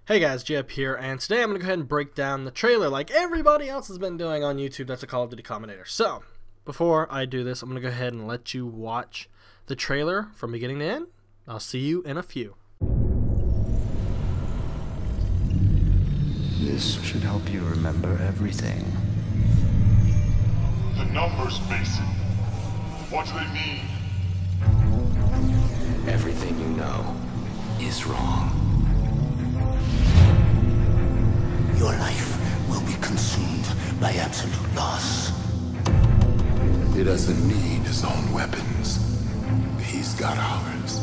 Hey guys, Jep here, and today I'm going to go ahead and break down the trailer like everybody else has been doing on YouTube that's a Call of Duty commentator. So, before I do this, I'm going to go ahead and let you watch the trailer from beginning to end. I'll see you in a few. This should help you remember everything. The numbers, Mason. What do they mean? Everything you know is wrong. Your life will be consumed by absolute loss. He doesn't need his own weapons. He's got ours.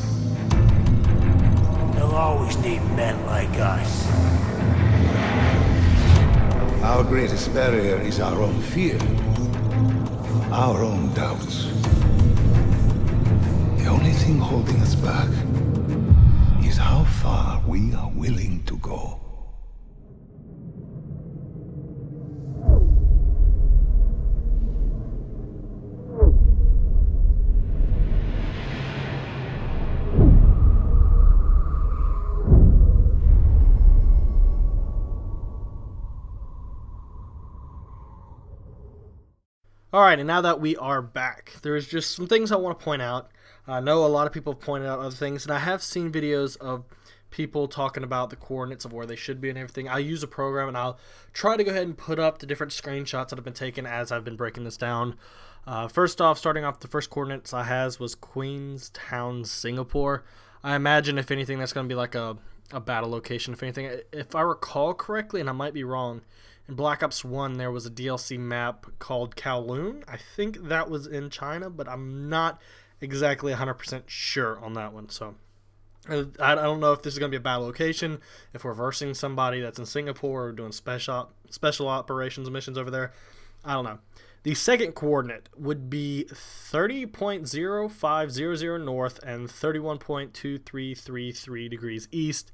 They'll always need men like us. Our greatest barrier is our own fear, our own doubts. The only thing holding us back is how far we are willing to go. Alright, and now that we are back, there's just some things I want to point out. I know a lot of people have pointed out other things, and I have seen videos of people talking about the coordinates of where they should be and everything. I use a program, and I'll try to go ahead and put up the different screenshots that have been taken as I've been breaking this down. First off, starting off, the first coordinates I has was Queenstown, Singapore. I imagine, if anything, that's going to be like a battle location, if anything. If I recall correctly, and I might be wrong, in Black Ops 1 there was a DLC map called Kowloon. I think that was in China, but I'm not exactly 100% sure on that one. So I don't know if this is going to be a battle location, if we're versing somebody that's in Singapore or doing special operations missions over there. I don't know. The second coordinate would be 30.0500 north and 31.2333 degrees east.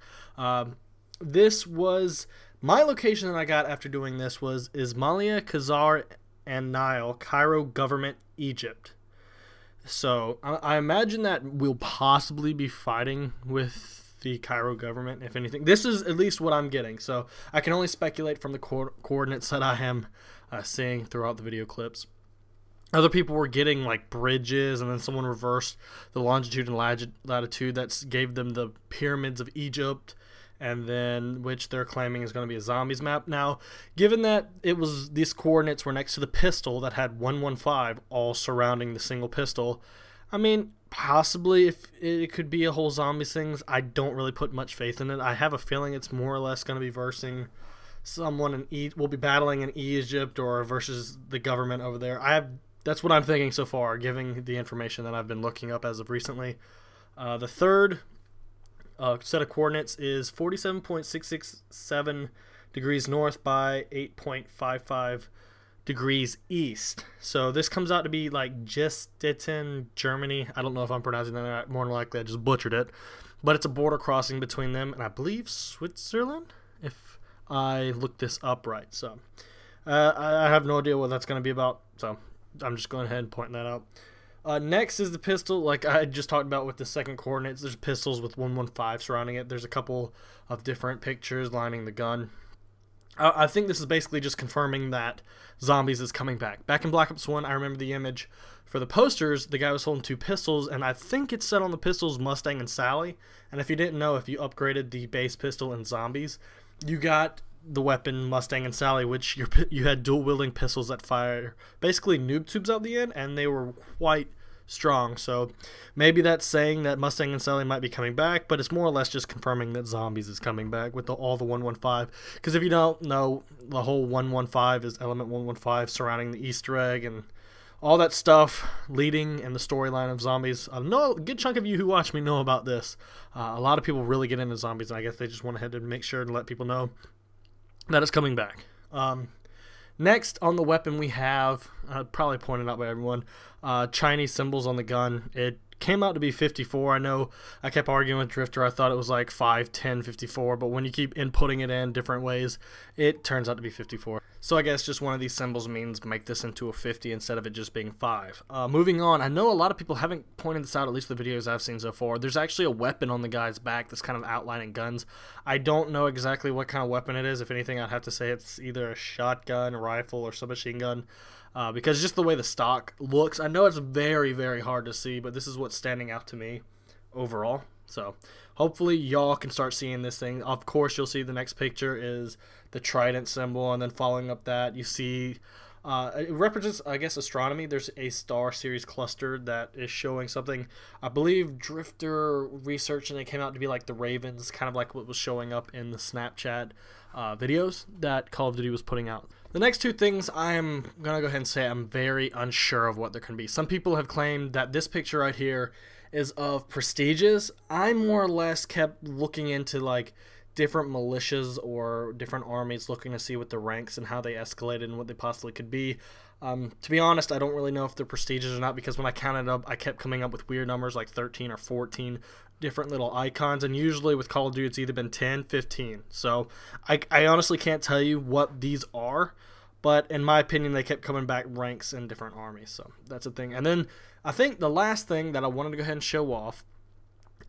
This was my location that I got after doing this was Ismailia, Khazar, and Nile, Cairo Government, Egypt. So I imagine that we'll possibly be fighting with the Cairo government, if anything. This is at least what I'm getting, so I can only speculate from the coordinates that I am seeing throughout the video clips. Other people were getting like bridges, and then someone reversed the longitude and latitude that gave them the pyramids of Egypt, and then which they're claiming is going to be a zombies map. Now, given that these coordinates were next to the pistol that had 115 all surrounding the single pistol, I mean, possibly if it could be a whole zombies things. I don't really put much faith in it. I have a feeling it's more or less going to be versing someone we'll be battling in Egypt or versus the government over there. That's what I'm thinking so far, given the information that I've been looking up as of recently. The third set of coordinates is 47.667 degrees north by 8.55 degrees east. So this comes out to be like Gestetten, Germany. I don't know if I'm pronouncing that right. More than likely I just butchered it. But it's a border crossing between them and I believe Switzerland, if I look this up right. So I have no idea what that's going to be about. So I'm just going ahead and pointing that out. Next is the pistol, like I just talked about with the second coordinates. There's pistols with 115 surrounding it. There's a couple of different pictures lining the gun. I think this is basically just confirming that zombies is coming back. Back in Black Ops 1, I remember the image for the posters. The guy was holding two pistols, and I think it said on the pistols Mustang and Sally. And if you didn't know, if you upgraded the base pistol in zombies, you got the weapon Mustang and Sally, which you had dual wielding pistols that fire basically noob tubes out the end, and they were quite strong. So maybe that's saying that Mustang and Sally might be coming back, but it's more or less just confirming that zombies is coming back with all the 115. Because if you don't know, the whole 115 is element 115 surrounding the Easter egg and all that stuff leading in the storyline of zombies. I know a good chunk of you who watch me know about this. A lot of people really get into zombies, and I guess they just went ahead and make sure to let people know that it's coming back. Next on the weapon we have, probably pointed out by everyone, Chinese symbols on the gun. It came out to be 54. I know I kept arguing with Drifter. I thought it was like 5, 10, 54, but when you keep inputting it in different ways, it turns out to be 54. So I guess just one of these symbols means make this into a 50 instead of it just being 5. Moving on, I know a lot of people haven't pointed this out, at least the videos I've seen so far. There's actually a weapon on the guy's back that's kind of outlining guns. I don't know exactly what kind of weapon it is. If anything, I'd have to say it's either a shotgun, a rifle, or submachine gun. Because just the way the stock looks, I know it's very, very hard to see, but this is what's standing out to me overall. So hopefully y'all can start seeing this thing. Of course, you'll see the next picture is the trident symbol, and then following up that, you see it represents, I guess, astronomy. There's a star series cluster that is showing something. I believe Drifter researched, and it came out to be like the Ravens, kind of like what was showing up in the Snapchat videos that Call of Duty was putting out. The next two things, I'm going to go ahead and say I'm very unsure of what they're going to be. Some people have claimed that this picture right here is of Prestiges. I more or less kept looking into like different militias or different armies, looking to see what the ranks and how they escalated and what they possibly could be. To be honest, I don't really know if they're Prestiges or not, because when I counted up, I kept coming up with weird numbers like 13 or 14 different little icons, and usually with Call of Duty it's either been 10, 15. So I honestly can't tell you what these are, but in my opinion they kept coming back ranks in different armies, so that's a thing. And then I think the last thing that I wanted to go ahead and show off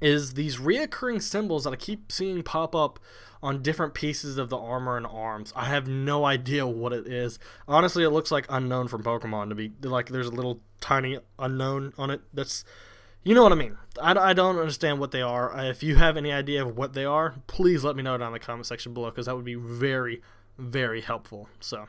is these reoccurring symbols that I keep seeing pop up on different pieces of the armor and arms. I have no idea what it is. Honestly, it looks like Unknown from Pokemon to be like there's a little tiny Unknown on it. That's, you know what I mean. I don't understand what they are. If you have any idea of what they are, please let me know down in the comment section below, because that would be very, very helpful. So,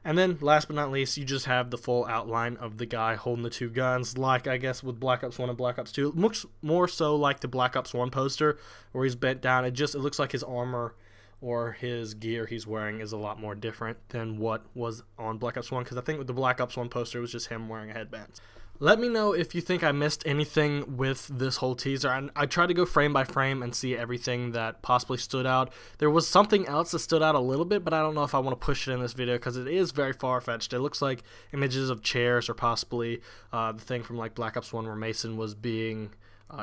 and then last but not least, you just have the full outline of the guy holding the two guns, like I guess with Black Ops 1 and Black Ops 2. It looks more so like the Black Ops 1 poster where he's bent down. It looks like his armor or his gear he's wearing is a lot more different than what was on Black Ops 1, because I think with the Black Ops 1 poster it was just him wearing a headband. Let me know if you think I missed anything with this whole teaser. I tried to go frame by frame and see everything that possibly stood out. There was something else that stood out a little bit, but I don't know if I want to push it in this video because it is very far-fetched. It looks like images of chairs, or possibly the thing from like Black Ops 1 where Mason was being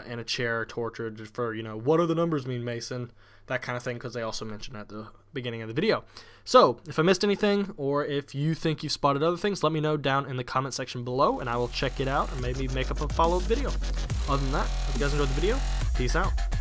in a chair tortured for, you know, what do the numbers mean, Mason? That kind of thing, because they also mentioned at the beginning of the video. So if I missed anything, or if you think you've spotted other things, let me know down in the comment section below, and I will check it out and maybe make up a follow-up video. Other than that, hope you guys enjoyed the video. Peace out.